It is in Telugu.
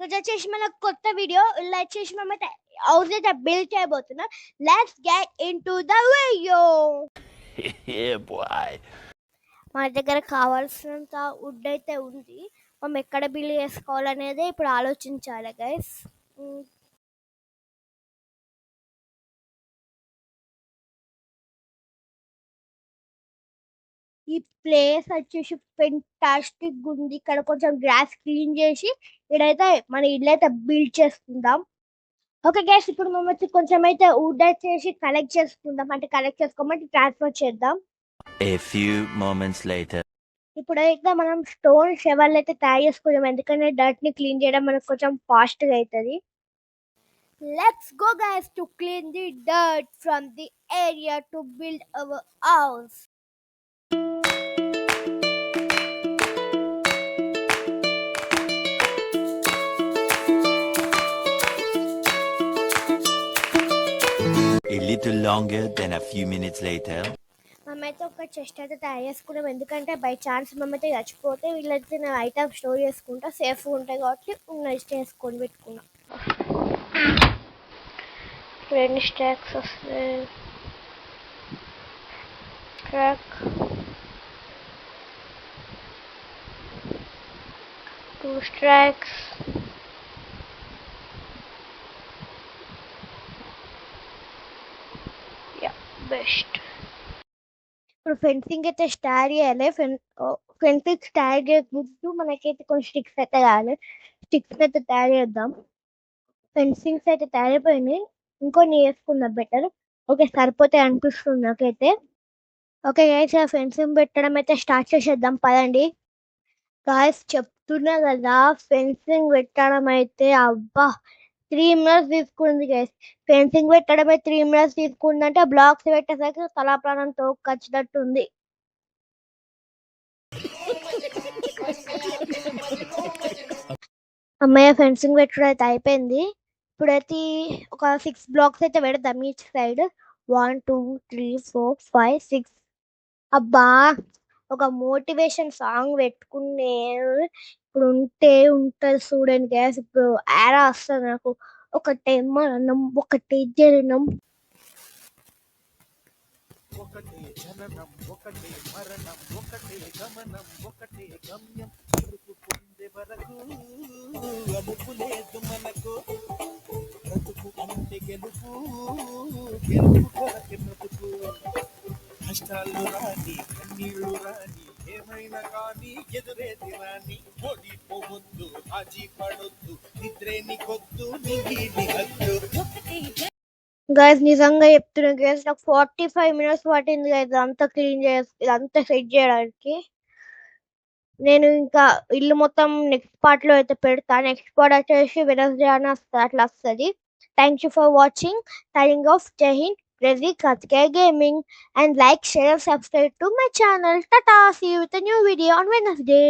ఈరోజు వచ్చేసి మన కొత్త వీడియో ఇలా వచ్చేసి మేమైతే హౌస్ అయితే బిల్డ్ చేయబోతున్నాం. Let's get into the video. మన దగ్గర కావాల్సినంత వుడ్ అయితే ఉంది. మనం ఎక్కడ బిల్డ్ చేసుకోవాలనేది ఇప్పుడు ఆలోచించాలి గైస్. ఈ ప్లేస్ వచ్చేసి ఫెంటాస్టిక్ ఉంది. ఇక్కడ కొంచెం గ్రాస్ క్లీన్ చేసి ఇక్కడైతే మన ఇల్లు అయితే బిల్డ్ చేసుకుందాం. ఓకే గైస్, ఇప్పుడు మేము వచ్చి కొంచెం అయితే వుడ్ వచ్చేసి కలెక్ట్ చేసుకుందాం. అంటే కలెక్ట్ చేసుకోమంటే ట్రాన్స్ఫర్ చేద్దాం. A few moments later. ఇప్పుడైతే మనం స్టోన్ షెవెల్ అయితే తయారు చేసుకుందాం. ఎందుకంటే డర్ట్ ని క్లీన్ చేయడం మనకు కొంచెం ఫాస్ట్ గా అవుతుంది. Let's go guys to clean the dirt from the area to build our house. A little longer than a few minutes later. మేమైతే ఒక చెస్ట్ అయితే తయారు చేసుకున్నాం. ఎందుకంటే బై ఛాన్స్ మేమైతే చచ్చిపోతే వీళ్ళైతే నేను ఐటమ్ స్టోర్ చేసుకుంటా, సేఫ్గా ఉంటాయి కాబట్టి ఉన్నది చేసుకొని పెట్టుకున్నాం. 2 స్టాక్స్ వస్తాయి. Track 2 stocks. బెస్ట్. ఇప్పుడు ఫెన్సింగ్ అయితే స్టార్ట్ చేయాలి. ఫెన్సింగ్ స్టార్ట్ చేయకముందు మనకైతే కొన్ని స్టిక్స్ అయితే కావాలి. స్టిక్స్ అయితే తయారు చేద్దాం. ఫెన్సింగ్స్ అయితే తయారైపోయినాయి. ఇంకొన్ని వేసుకున్నా బెటర్. ఓకే, సరిపోతాయి అనిపిస్తుంది నాకైతే. ఓకే గైస్, ఆ ఫెన్సింగ్ పెట్టడం అయితే స్టార్ట్ చేసేద్దాం పదండి. గాయస్ చెప్తున్నా కదా, ఫెన్సింగ్ పెట్టడం అయితే అబ్బా 3 minutes తీసుకుంది గైస్. ఫెన్సింగ్ పెట్టడమే 3 minutes తీసుకుందంటే బ్లాక్స్ పెట్టేసరికి తలా ప్రాణంతో ఖచ్చినట్టుంది. అమ్మయ్య, ఫెన్సింగ్ పెట్టడం అయితే అయిపోయింది. ఇప్పుడైతే ఒక 6 బ్లాక్స్ అయితే పెడదాం ఈచ్ సైడ్. 1 2 3 4 5 6. అబ్బా, ఒక మోటివేషన్ సాంగ్ పెట్టుకునే ఇప్పుడు ఉంటది చూడండి గ్యాస్. ఇప్పుడు ఆరా వస్తుంది నాకు. ఒకటే మరణం, ఒకటే జననం. ఒకటే జననం, ఒకటే మరణం, ఒకటే గమనం, ఒకటే గమ్యం. పొందే వరకు అనుకులేదు మనకు. బ్రతుకు అంటే గెలుపు, గెలుపు కొరకే బ్రతుకు. కష్టాలు రాని, కన్నీళ్లు రాని, ఏమైనా కానీ ఎదురేది రాని. ఓడిపోవద్దు, ఆజీ పడొద్దు, నిద్రేని కొద్దు, నింగిని హద్దు. గైస్ నిజంగా చెప్తున్నా గైస్, నాకు 45 minutes పట్టింది గైస్ ఇదంతా క్లీన్ ఇదంతా సెట్ చేయడానికి. నేను ఇంకా ఇల్లు మొత్తం నెక్స్ట్ పార్ట్ లో అయితే పెడతా. నెక్స్ట్ పార్ట్ వచ్చేసి వెనస్డే అని అట్లా వస్తుంది. Thank you for watching. Signing off. జై Hind. Crazy Karthikeya Gaming, and like, share, subscribe to my channel. Tata, see you with a new video on Wednesday.